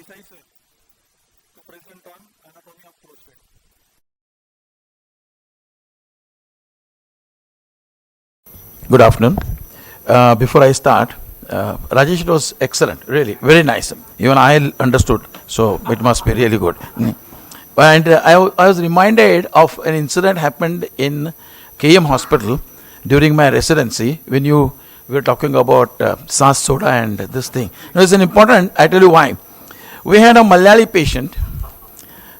Desai sir to present on anatomy of prostate. Good afternoon. Before I start, Rajesh, it was excellent, really, very nice. Even I understood, so it must be really good. And I was reminded of an incident happened in KM Hospital during my residency when we were talking about SARS soda and this thing. Now, it's an important, I tell you why. We had a Malayali patient.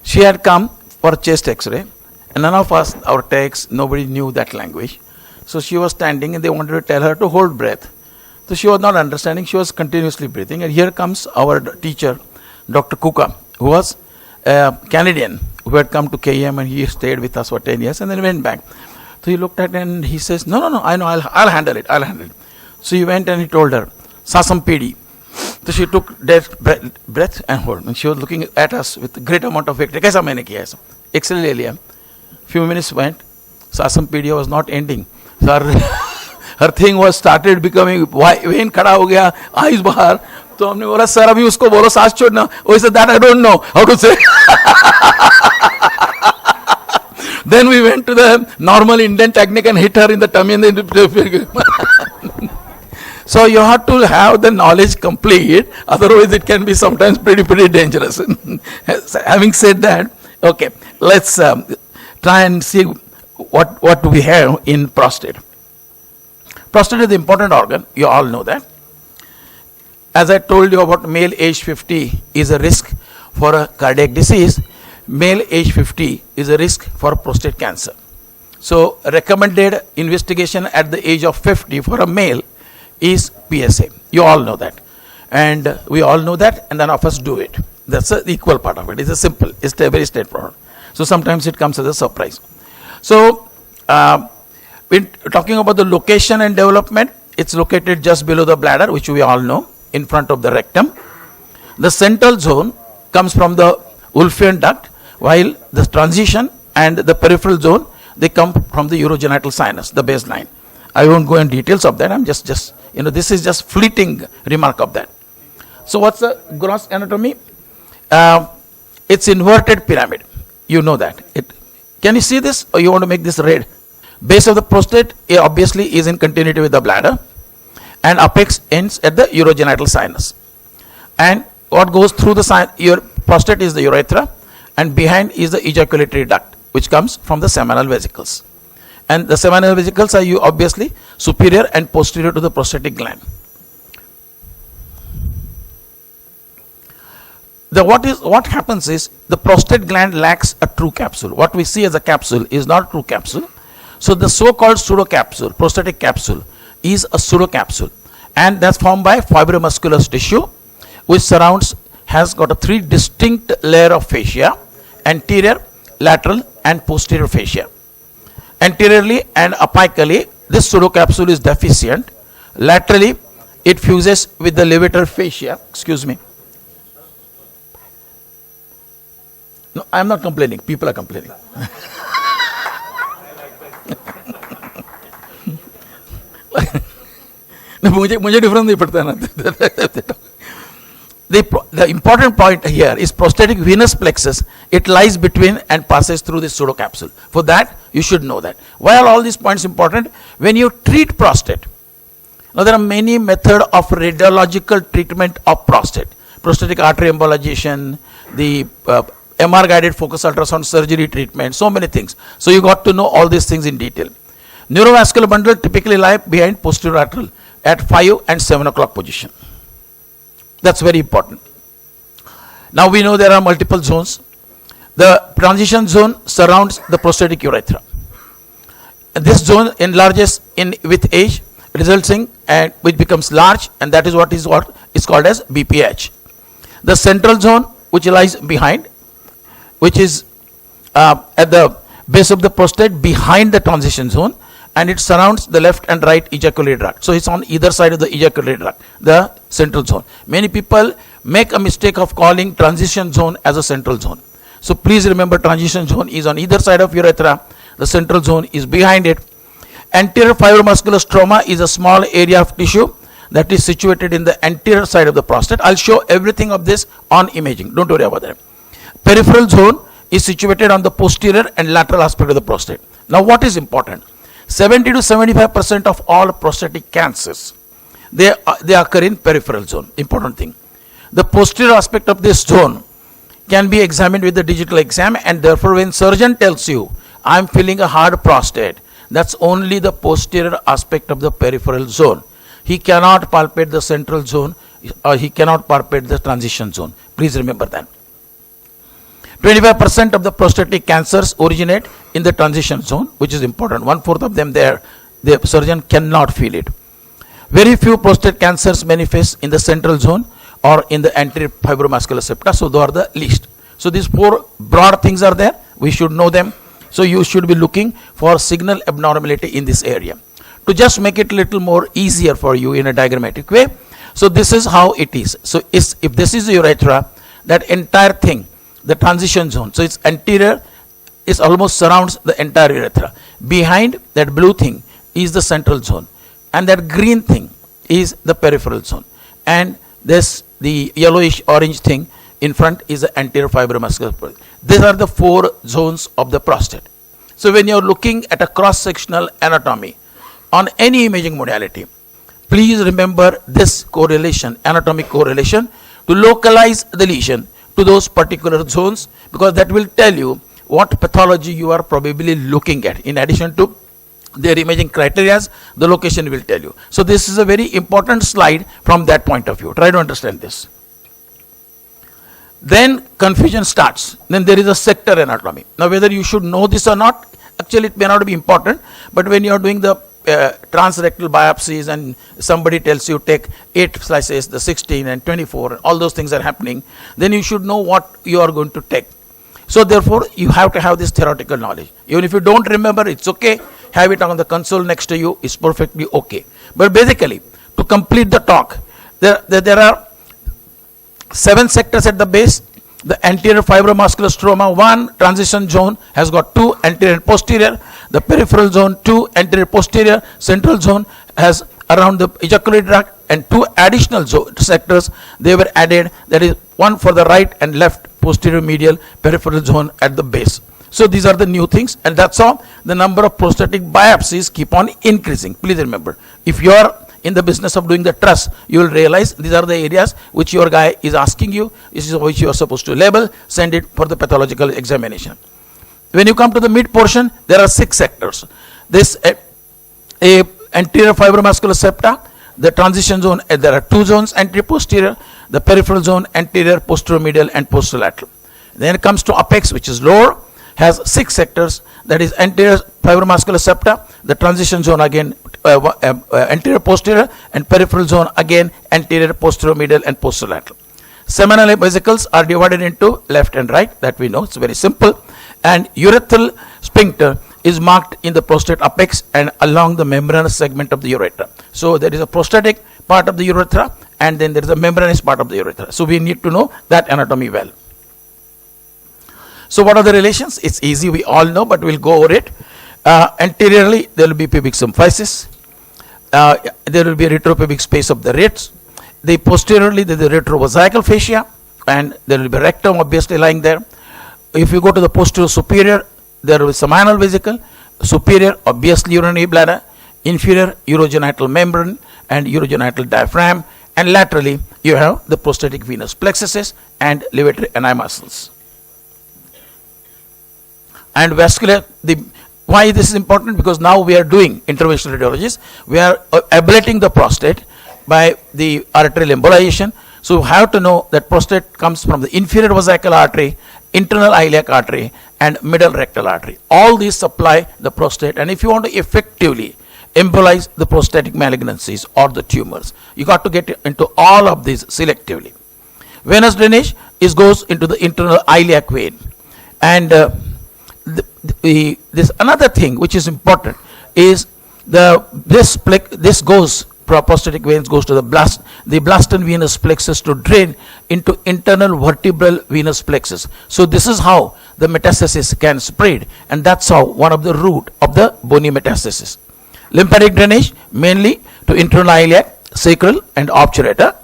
She had come for chest x-ray, and none of us, our techs, nobody knew that language. So she was standing and they wanted to tell her to hold breath. So she was not understanding, she was continuously breathing. And here comes our teacher, Dr. Kuka, who was a Canadian, who had come to KM and he stayed with us for 10 years and then went back. So he looked at it and he says, no, I know, I'll handle it. So he went and he told her, Sasam PD. So she took breath and hold. And she was looking at us with great amount of victory. Kaisa maine kiya hai? X-ray le liya. Few minutes went, Sasam PD was not ending. So her thing was started becoming vein khada ho gaya, eyes bahar. तो हमने बोला sir अभी उसको बोलो सांस छोड़ना. Oh, he said that I don't know how to say. Then we went to the normal Indian technique and hit her in the tummy and then so you have to have the knowledge complete, otherwise it can be sometimes pretty dangerous. Having said that, okay, let's try and see what we have in prostate. Prostate is the important organ, you all know that. As I told you about male age 50 is a risk for a cardiac disease, male age 50 is a risk for prostate cancer. So recommended investigation at the age of 50 for a male is PSA. You all know that. And we all know that, and none of us do it. That's the equal part of it. It's a simple, it's a very straightforward. So sometimes it comes as a surprise. So when talking about the location and development, it's located just below the bladder, which we all know, in front of the rectum. The central zone comes from the Wolffian duct, while the transition and the peripheral zone, they come from the urogenital sinus, the baseline. I won't go in details of that. I'm just this is just fleeting remark of that. So what's the gross anatomy? It's inverted pyramid. You know that. Can you see this, or you want to make this red? Base of the prostate obviously is in continuity with the bladder, and apex ends at the urogenital sinus. And what goes through your prostate is the urethra, and behind is the ejaculatory duct, which comes from the seminal vesicles. And the seminal vesicles are obviously superior and posterior to the prostatic gland. What happens is the prostate gland lacks a true capsule. What we see as a capsule is not a true capsule. So the so-called pseudocapsule, prostatic capsule, is a pseudocapsule, and that's formed by fibromuscular tissue, which has got a 3 distinct layer of fascia: anterior, lateral, and posterior fascia. Anteriorly and apically, this pseudocapsule is deficient. Laterally, it fuses with the levator fascia. Excuse me. No, I am not complaining. People are complaining. मुझे difference नहीं पड़ता ना. The important point here is prostatic venous plexus. It lies between and passes through this pseudocapsule. For that, you should know that. Why are all these points important? When you treat prostate, now there are many methods of radiological treatment of prostate. Prostatic artery embolization, the MR guided focus ultrasound surgery treatment, so many things. So you got to know all these things in detail. Neurovascular bundle typically lie behind posterior lateral at 5 and 7 o'clock position. That's very important. Now we know there are multiple zones. The transition zone surrounds the prostatic urethra. And this zone enlarges with age, resulting and which becomes large, and that is what is called as BPH. The central zone, which lies behind, which is at the base of the prostate behind the transition zone, and it surrounds the left and right ejaculatory duct. So it's on either side of the ejaculatory duct, the central zone. Many people make a mistake of calling transition zone as a central zone. So please remember, transition zone is on either side of urethra, the central zone is behind it. Anterior fibromuscular stroma is a small area of tissue that is situated in the anterior side of the prostate. I'll show everything of this on imaging. Don't worry about that. Peripheral zone is situated on the posterior and lateral aspect of the prostate. Now, what is important? 70 to 75% of all prostatic cancers, they occur in peripheral zone. Important thing. The posterior aspect of this zone can be examined with the digital exam, and therefore when surgeon tells you, I'm feeling a hard prostate, that's only the posterior aspect of the peripheral zone. He cannot palpate the central zone, or he cannot palpate the transition zone. Please remember that. 25% of the prostatic cancers originate in the transition zone, which is important. 1/4 of them there, the surgeon cannot feel it. Very few prostate cancers manifest in the central zone or in the anterior fibromuscular septa, so those are the least. So these 4 broad things are there. We should know them. So you should be looking for signal abnormality in this area. To just make it a little more easier for you in a diagrammatic way, so this is how it is. So if this is the urethra, that entire thing, the transition zone, so its anterior is almost surrounds the entire urethra. Behind that blue thing is the central zone, and that green thing is the peripheral zone, and the yellowish orange thing in front is the anterior fibromuscular. These are the 4 zones of the prostate. So when you're looking at a cross-sectional anatomy on any imaging modality, please remember this correlation, anatomic correlation, to localize the lesion to those particular zones, because that will tell you what pathology you are probably looking at. In addition to their imaging criteria, the location will tell you. So this is a very important slide from that point of view. Try to understand this. Then confusion starts. Then there is a sector anatomy. Now whether you should know this or not, actually it may not be important, but when you are doing the transrectal biopsies and somebody tells you take 8 slices, the 16 and 24, and all those things are happening, then you should know what you are going to take. So therefore you have to have this theoretical knowledge. Even if you don't remember, it's okay. Have it on the console next to you, is perfectly okay. But basically, to complete the talk, there are 7 sectors at the base. The anterior fibromuscular stroma, 1 transition zone has got 2 anterior and posterior. The peripheral zone, 2 anterior posterior. Central zone has around the ejaculatory tract, and 2 additional sectors they were added. That is 1 for the right and left posterior medial peripheral zone at the base. So these are the new things, and that's how the number of prostatic biopsies keep on increasing. Please remember, if you are in the business of doing the truss, you will realize these are the areas which your guy is asking you, this is which you are supposed to label, send it for the pathological examination. When you come to the mid portion, there are 6 sectors. This anterior fibromuscular septa, the transition zone, there are 2 zones, anterior posterior, the peripheral zone, anterior posteromedial and posterolateral. Then it comes to apex, which is lower, has 6 sectors, that is anterior fibromuscular septa, the transition zone again anterior posterior, and peripheral zone again anterior posteromedial and posterolateral. Seminal vesicles are divided into left and right, that we know, it's very simple, and urethral sphincter is marked in the prostate apex and along the membranous segment of the urethra. So there is a prostatic part of the urethra, and then there is a membranous part of the urethra. So we need to know that anatomy well. So what are the relations? It's easy, we all know, but we'll go over it. Anteriorly, there will be pubic symphysis. There will be retropubic space of the ribs. The posteriorly, there is the retrovesical fascia, and there will be rectum obviously lying there. If you go to the posterior superior, there will be seminal vesicle. Superior, obviously urinary bladder. Inferior, urogenital membrane and urogenital diaphragm. And laterally, you have the prostatic venous plexuses and levator ani muscles. And vascular, why this is important? Because now we are doing interventional radiologies. We are ablating the prostate by the arterial embolization. So you have to know that prostate comes from the inferior vesical artery, internal iliac artery, and middle rectal artery. All these supply the prostate, and if you want to effectively embolize the prostatic malignancies or the tumors, you got to get into all of these selectively. Venous drainage goes into the internal iliac vein, and this another thing which is important is this goes prostatic veins goes to the blaston venous plexus to drain into internal vertebral venous plexus. So this is how the metastasis can spread, and that's how one of the root of the bony metastasis. Lymphatic drainage mainly to internal iliac, sacral and obturator,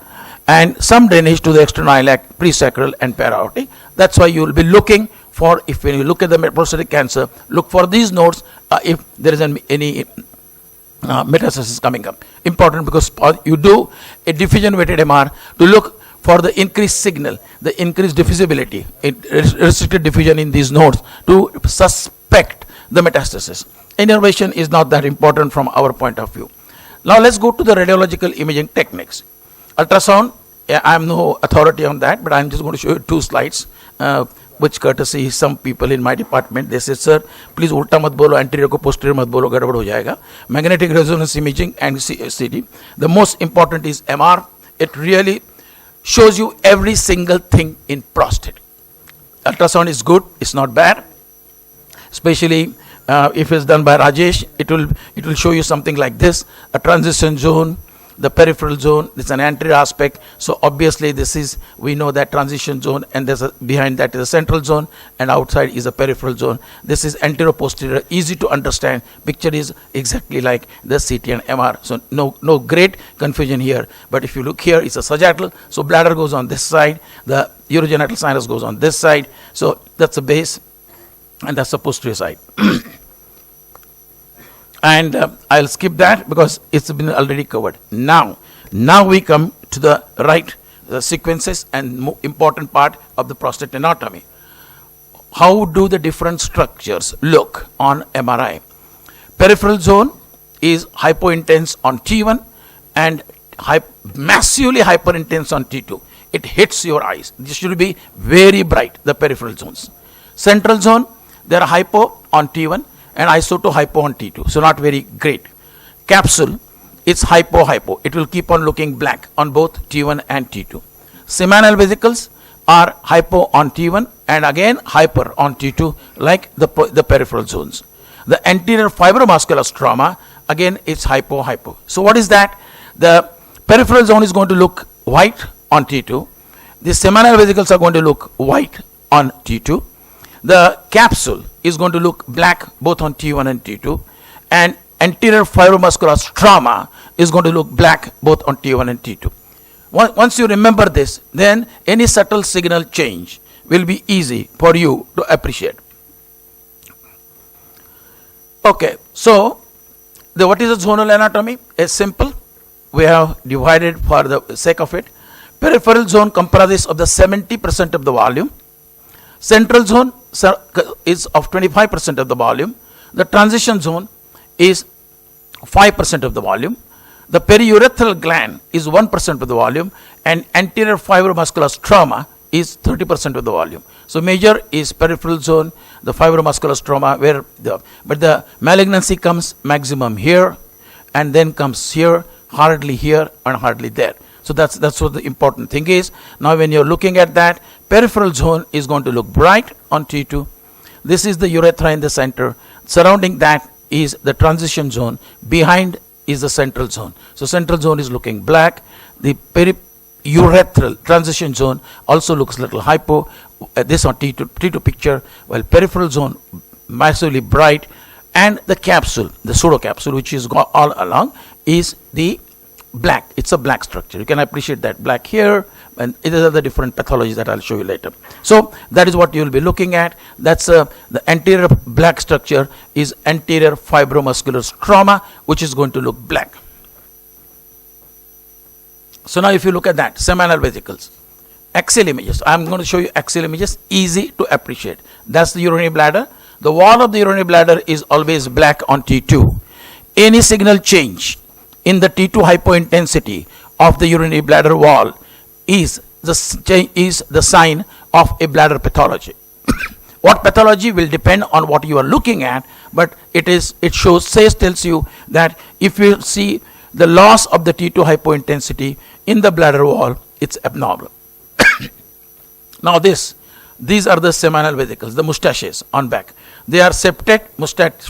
and some drainage to the external iliac, presacral and para-aortic. That's why you will be looking for, if when you look at the prostatic cancer, look for these nodes if there is any metastasis coming up. Important, because you do a diffusion weighted MR to look for the increased signal, the increased diffusibility, restricted diffusion in these nodes to suspect the metastasis. Innervation is not that important from our point of view. Now let's go to the radiological imaging techniques. Ultrasound, I am no authority on that, but I am just going to show you 2 slides, which courtesy some people in my department. They said, sir, please ulta mat bolo, anterior ko posterior mat bolo, gadbad ho jayega. Magnetic resonance imaging and CT. The most important is MR. It really shows you every single thing in prostate. Ultrasound is good, it's not bad. Especially if it's done by Rajesh, it will show you something like this: a transition zone, the peripheral zone. It's an anterior aspect, so obviously this is, we know that transition zone, and there's behind that is a central zone, and outside is a peripheral zone. This is anterior posterior, easy to understand. Picture is exactly like the CT and MR, so no great confusion here. But if you look here, it's a sagittal, so bladder goes on this side, the urogenital sinus goes on this side, so that's the base, and that's the posterior side. And I'll skip that because it's been already covered. Now we come to the right sequences and important part of the prostate anatomy. How do the different structures look on MRI? Peripheral zone is hypointense on T1 and massively hyperintense on T2. It hits your eyes. This should be very bright, the peripheral zones. Central zone, they are hypo on T1 and isoto hypo on T2, so not very great. Capsule, it's hypo. It will keep on looking black on both T1 and T2. Seminal vesicles are hypo on T1 and again hyper on T2, like the peripheral zones. The anterior fibromuscular stroma, again it's hypo. So what is that? The peripheral zone is going to look white on T2. The seminal vesicles are going to look white on T2. The capsule is going to look black both on T1 and T2, and anterior fibromuscular stroma is going to look black both on T1 and T2. Once you remember this, then any subtle signal change will be easy for you to appreciate. Okay, so what is the zonal anatomy? It's simple. We have divided for the sake of it. Peripheral zone comprises of the 70% of the volume. Central zone is of 25% of the volume. The transition zone is 5% of the volume. The periurethral gland is 1% of the volume, and anterior fibromuscular stroma is 30% of the volume. So major is peripheral zone, the fibromuscular stroma, but the malignancy comes maximum here, and then comes here, hardly here, and hardly there. So that's what the important thing is. Now when you're looking at that, peripheral zone is going to look bright on T2. This is the urethra in the center. Surrounding that is the transition zone. Behind is the central zone. So central zone is looking black. The periurethral transition zone also looks a little hypo. This on T2 picture, while peripheral zone massively bright, and the capsule, the pseudocapsule, which is all along, is the black. It's a black structure. You can appreciate that black here, and these are the different pathologies that I'll show you later. So that is what you will be looking at. That's the anterior black structure is anterior fibromuscular stroma, which is going to look black. So now if you look at that, seminal vesicles, axial images. I'm going to show you axial images, easy to appreciate. That's the urinary bladder. The wall of the urinary bladder is always black on T2. Any signal change in the T2 hypointensity of the urinary bladder wall is the sign of a bladder pathology. What pathology will depend on what you are looking at, but tells you that if you see the loss of the T2 hypointensity in the bladder wall, it's abnormal. Now these are the seminal vesicles, the mustaches on back. They are septate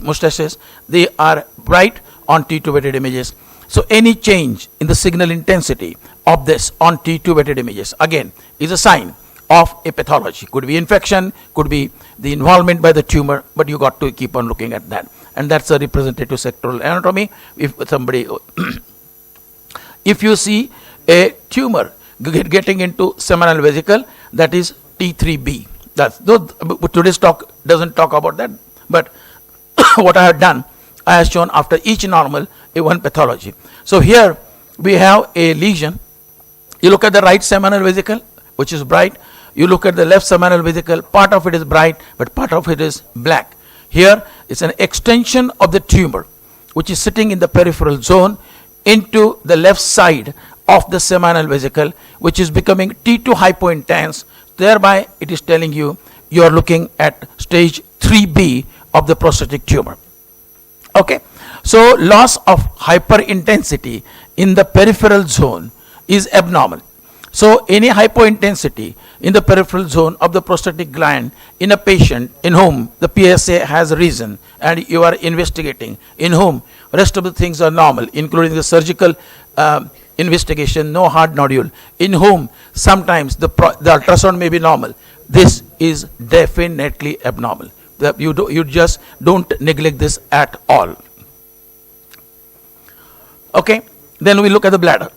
mustaches. They are bright on T2 weighted images. So any change in the signal intensity of this on T2 weighted images, again, is a sign of a pathology. Could be infection, could be the involvement by the tumor, but you got to keep on looking at that. And that's a representative sectoral anatomy. If somebody If you see a tumor getting into seminal vesicle, that is T3B. That's today's talk doesn't talk about that, but what I have done, I have shown after each normal a one pathology. So here we have a lesion. You look at the right seminal vesicle, which is bright. You look at the left seminal vesicle, part of it is bright, but part of it is black. Here it's an extension of the tumor, which is sitting in the peripheral zone into the left side of the seminal vesicle, which is becoming T2 hypointense. Thereby it is telling you you are looking at stage 3B of the prostatic tumor. Okay, so loss of hyperintensity in the peripheral zone is abnormal. So any hypointensity in the peripheral zone of the prostatic gland in a patient in whom the PSA has risen and you are investigating, in whom rest of the things are normal, including the surgical investigation, no hard nodule, in whom sometimes the ultrasound may be normal, this is definitely abnormal. You just don't neglect this at all. Okay, then we look at the bladder.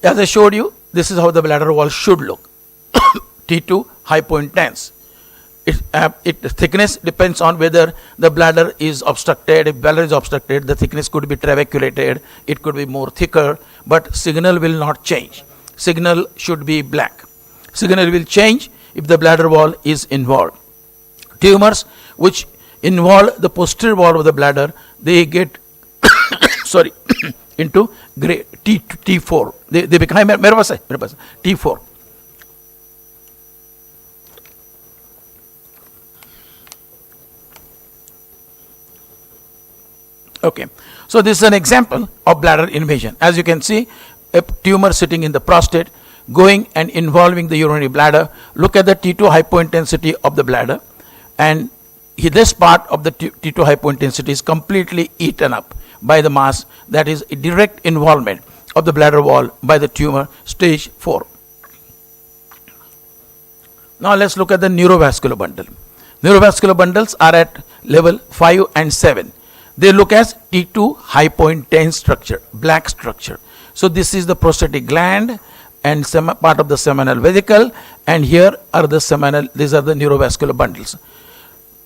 As I showed you, this is how the bladder wall should look. T2 hypointense. Its thickness depends on whether the bladder is obstructed. If bladder is obstructed, the thickness could be trabeculated. It could be more thicker, but signal will not change. Signal should be black. Signal will change if the bladder wall is involved. Tumors which involve the posterior wall of the bladder, they get into gray T4. They become T4. Okay, so this is an example of bladder invasion. As you can see, a tumor sitting in the prostate going and involving the urinary bladder. Look at the T2 hypointensity of the bladder, and this part of the T2 hypointensity is completely eaten up by the mass. That is a direct involvement of the bladder wall by the tumor, stage 4. Now let's look at the neurovascular bundle. Neurovascular bundles are at level 5 and 7. They look as T2 hypointense structure, black structure. So this is the prostatic gland and part of the seminal vesicle, and here are the these are the neurovascular bundles.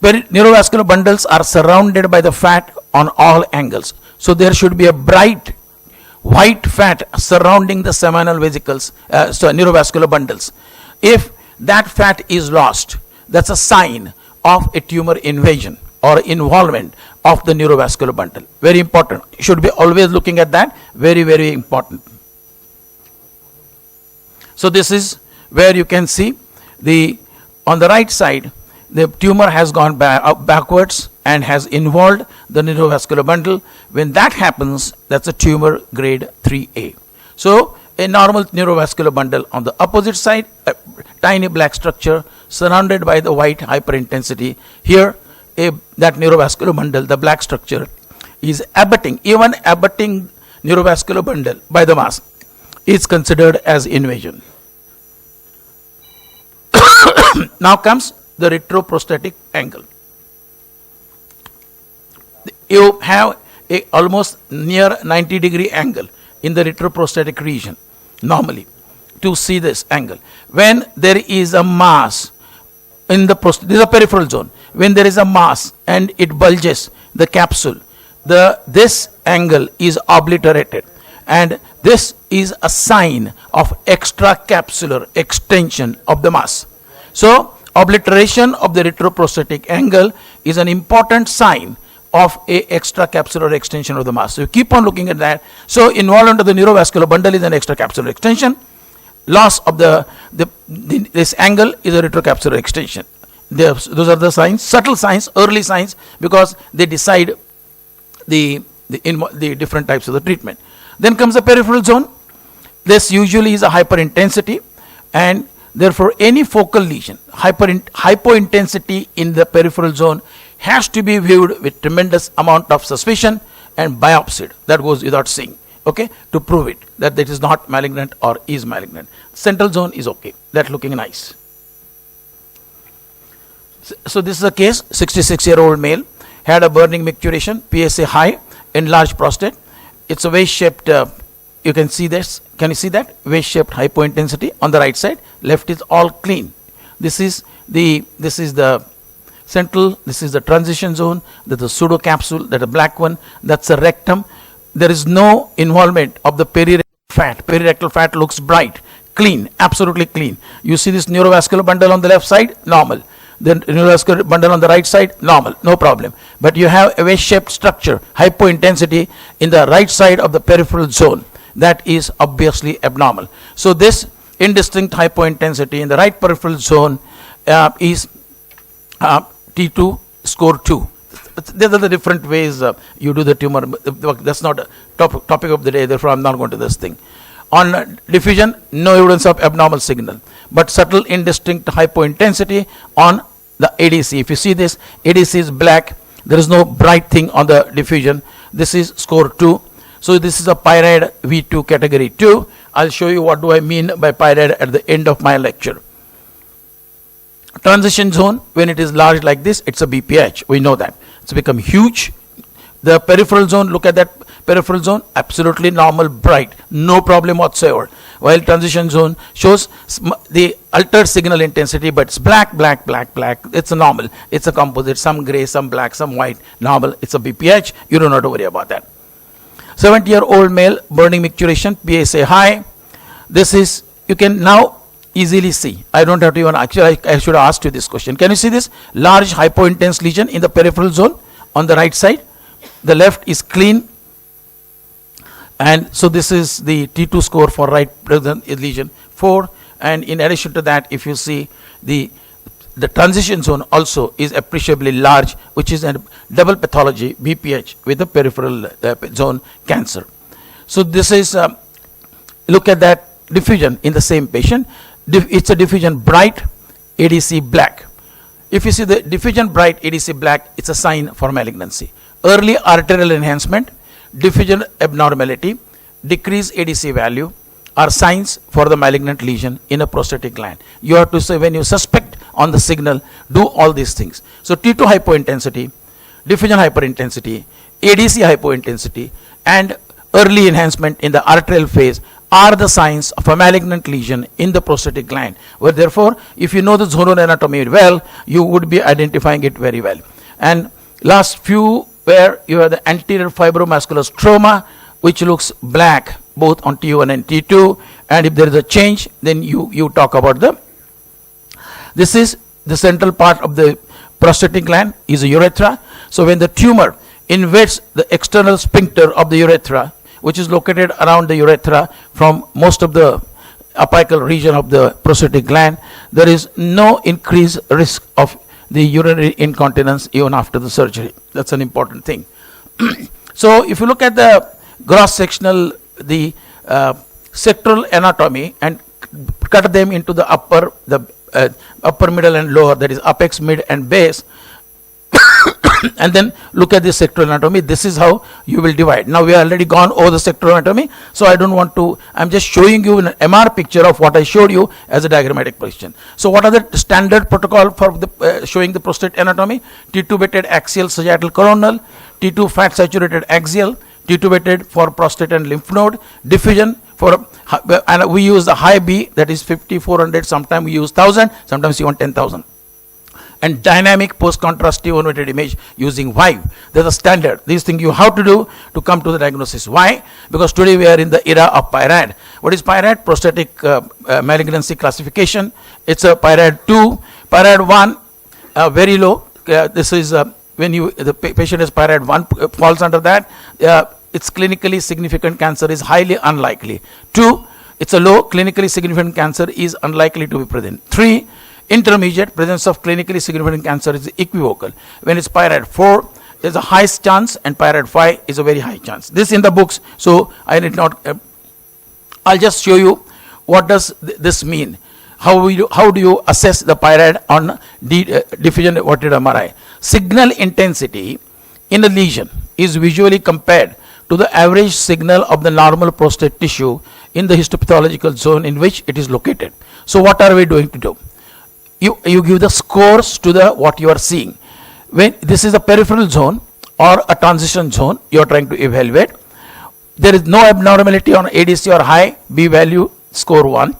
Neurovascular bundles are surrounded by the fat on all angles. So there should be a bright white fat surrounding the seminal vesicles, neurovascular bundles. If that fat is lost, that's a sign of a tumor invasion or involvement of the neurovascular bundle. Very important. You should be always looking at that. Very, very important. So this is where you can see on the right side, the tumor has gone backwards and has involved the neurovascular bundle. When that happens, that's a tumor grade 3A. So a normal neurovascular bundle on the opposite side, a tiny black structure surrounded by the white hyperintensity. Here, that neurovascular bundle, the black structure, is abutting. Even abutting neurovascular bundle by the mass is considered as invasion. Now comes the retroprostatic angle. You have a almost near 90-degree angle in the retroprostatic region normally to see this angle. When there is a mass in the prostate, this is a peripheral zone. When there is a mass and it bulges the capsule, this angle is obliterated, and this is a sign of extracapsular extension of the mass. So obliteration of the retroprostatic angle is an important sign of a extracapsular extension of the mass. So you keep on looking at that. So involvement of the neurovascular bundle is an extracapsular extension. Loss of this angle is a retrocapsular extension. Those are the signs, subtle signs, early signs, because they decide the different types of the treatment. Then comes the peripheral zone. This usually is a hyperintensity, and therefore any focal lesion, hypointensity in the peripheral zone, has to be viewed with tremendous amount of suspicion and biopsied. That goes without saying, okay, to prove it that it is not malignant or is malignant. Central zone is okay, that's looking nice. So this is a case, 66-year-old male, had a burning micturition, PSA high, enlarged prostate. It's a vase-shaped you can see this. Can you see that? Wedge-shaped hypointensity on the right side. Left is all clean. This is the central, this is the transition zone, that's the pseudocapsule, that's a black one, that's a rectum. There is no involvement of the perirectal fat. Perirectal fat looks bright, clean, absolutely clean. You see this neurovascular bundle on the left side, normal. The neurovascular bundle on the right side, normal, no problem. But you have a wedge-shaped structure, hypointensity in the right side of the peripheral zone. That is obviously abnormal. So this indistinct hypointensity in the right peripheral zone is T2 score 2. These are the different ways you do the tumor. That's not a topic of the day, therefore I'm not going to this thing. On diffusion, no evidence of abnormal signal, but subtle indistinct hypointensity on the ADC. If you see this, ADC is black. There is no bright thing on the diffusion. This is score 2. So this is a pyride V2 category 2. I'll show you what do I mean by pyride at the end of my lecture. Transition zone, when it is large like this, it's a BPH. We know that. It's become huge. The peripheral zone, look at that peripheral zone, absolutely normal, bright, no problem whatsoever. While transition zone shows the altered signal intensity, but it's black, black, black, black. It's a normal. It's a composite, some gray, some black, some white, normal. It's a BPH. You don't have to worry about that. 70-year-old male, burning micturition, PSA high. This is, you can now easily see. I don't have to even, actually I should have asked you this question. Can you see this large hypointense lesion in the peripheral zone on the right side? The left is clean. And so this is the T2 score for right present lesion 4. And in addition to that, if you see the transition zone also is appreciably large, which is a double pathology BPH with the peripheral zone cancer. So this is, look at that diffusion in the same patient. It's a diffusion bright, ADC black. If you see the diffusion bright, ADC black, it's a sign for malignancy. Early arterial enhancement, diffusion abnormality, decreased ADC value are signs for the malignant lesion in a prostatic gland. You have to say, when you suspect on the signal, do all these things. So T2 hypointensity, diffusion hyperintensity, ADC hypointensity, and early enhancement in the arterial phase are the signs of a malignant lesion in the prostatic gland. Well, therefore, if you know the zonal anatomy well, you would be identifying it very well. And last few, where you have the anterior fibromuscular stroma, which looks black both on T1 and T2, and if there is a change, then you talk about the, this is the central part of the prostatic gland is a urethra. So when the tumor invades the external sphincter of the urethra, which is located around the urethra from most of the apical region of the prostatic gland, there is no increased risk of the urinary incontinence even after the surgery. That's an important thing. So if you look at the cross-sectional, the sectoral anatomy and cut them into the upper, middle and lower, that is apex, mid and base, and then look at the sectoral anatomy. This is how you will divide. Now we have already gone over the sectoral anatomy, so I don't want to, I'm just showing you an MR picture of what I showed you as a diagrammatic position. So what are the standard protocol for the showing the prostate anatomy? T2 weighted axial sagittal coronal, T2 fat saturated axial, T2 weighted for prostate and lymph node, diffusion for, and we use the high B, that is 50, 400, sometimes we use 1000, sometimes even 10,000. And dynamic post-contrast T1 weighted image using Vive. There's a standard. These things you have to do to come to the diagnosis. Why? Because today we are in the era of PIRAD. What is PIRAD? Prostatic malignancy classification. It's a PIRAD 2, PIRAD 1, very low. This is when the patient is PIRAD 1 falls under that. It's clinically significant cancer is highly unlikely. 2, it's a low, clinically significant cancer is unlikely to be present. 3, intermediate, presence of clinically significant cancer is equivocal. When it's PIRAD 4, there's a high chance, and PIRAD 5 is a very high chance. This in the books, so I need not, I'll just show you what does this mean. How do you assess the PIRAD on diffusion weighted MRI? Signal intensity in a lesion is visually compared to the average signal of the normal prostate tissue in the histopathological zone in which it is located. So what are we going to do? You give the scores to the what you are seeing. When this is a peripheral zone or a transition zone you are trying to evaluate, there is no abnormality on ADC or high B value, score 1.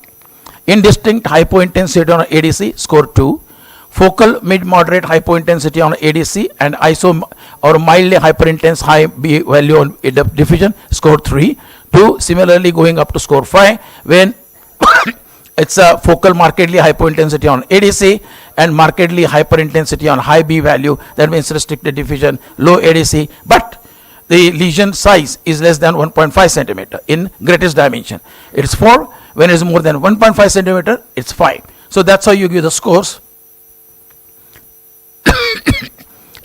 Indistinct hypointensity on ADC, score 2. Focal mid-moderate hypointensity on ADC and iso or mildly hyperintense high B value on diffusion, score 3. 2. Similarly going up to score 5 when it's a focal markedly hypointensity on ADC and markedly hyperintensity on high B value, that means restricted diffusion, low ADC, but the lesion size is less than 1.5 centimeter in greatest dimension. It's 4. When it's more than 1.5 centimeter, it's 5. So that's how you give the scores.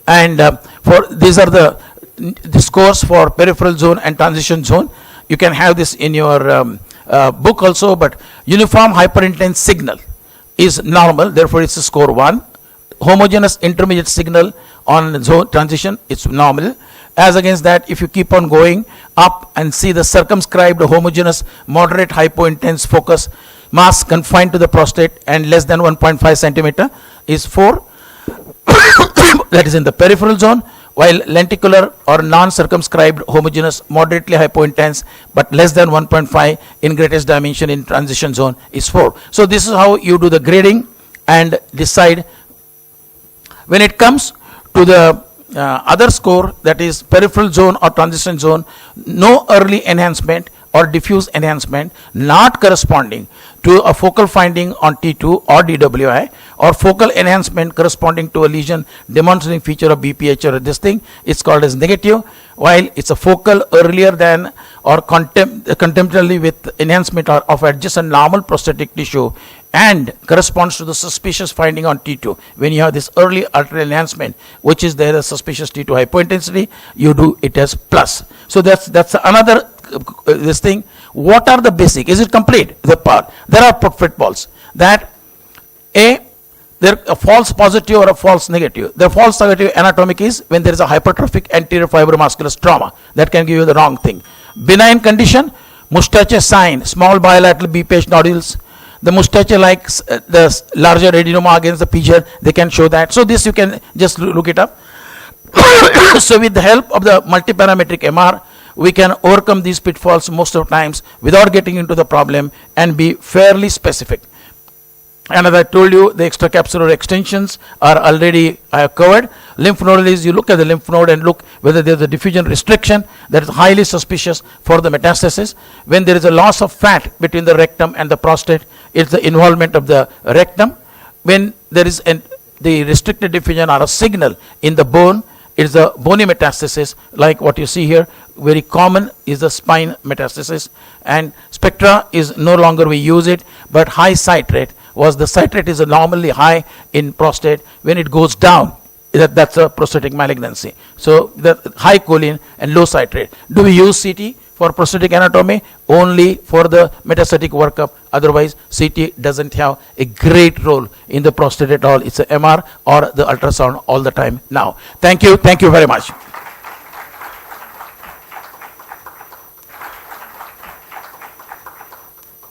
And for these are the scores for peripheral zone and transition zone. You can have this in your book also, but uniform hyperintense signal is normal, therefore it's a score 1. Homogeneous intermediate signal on zone transition, it's normal. As against that, if you keep on going up and see the circumscribed homogeneous moderate hypointense focus mass confined to the prostate and less than 1.5 centimeter is 4. That is in the peripheral zone, while lenticular or non-circumscribed homogeneous moderately hypointense but less than 1.5 in greatest dimension in transition zone is 4. So this is how you do the grading and decide. When it comes to the other score, that is peripheral zone or transition zone, no early enhancement or diffuse enhancement not corresponding to a focal finding on T2 or DWI, or focal enhancement corresponding to a lesion demonstrating feature of BPH or this thing, it's called as negative, while it's a focal earlier than or contemporarily with enhancement of adjacent normal prostatic tissue and corresponds to the suspicious finding on T2. When you have this early arterial enhancement, which is there a suspicious T2 hypointensity, you do it as plus. So that's another this thing. What are the basic? Is it complete? The part. There are pitfalls that there a false positive or a false negative. The false negative anatomic is when there is a hypertrophic anterior fibromuscular trauma that can give you the wrong thing. Benign condition, mustache sign, small bilateral BPH nodules. The mustache like the larger adenoma against the picture, they can show that. So this you can just look it up. So with the help of the multiparametric MR, we can overcome these pitfalls most of the times without getting into the problem and be fairly specific. And as I told you, the extracapsular extensions are already covered. Lymph nodal is, you look at the lymph node and look whether there is a diffusion restriction that is highly suspicious for the metastasis. When there is a loss of fat between the rectum and the prostate, it's the involvement of the rectum. When there is the restricted diffusion or a signal in the bone, it's the bony metastasis, like what you see here. Very common is the spine metastasis, and spectra is no longer we use it, but high citrate was the citrate is normally high in prostate. When it goes down, that's a prostatic malignancy. So the high choline and low citrate. Do we use CT for prostatic anatomy? Only for the metastatic workup. Otherwise, CT doesn't have a great role in the prostate at all. It's a MR or the ultrasound all the time now. Thank you very much.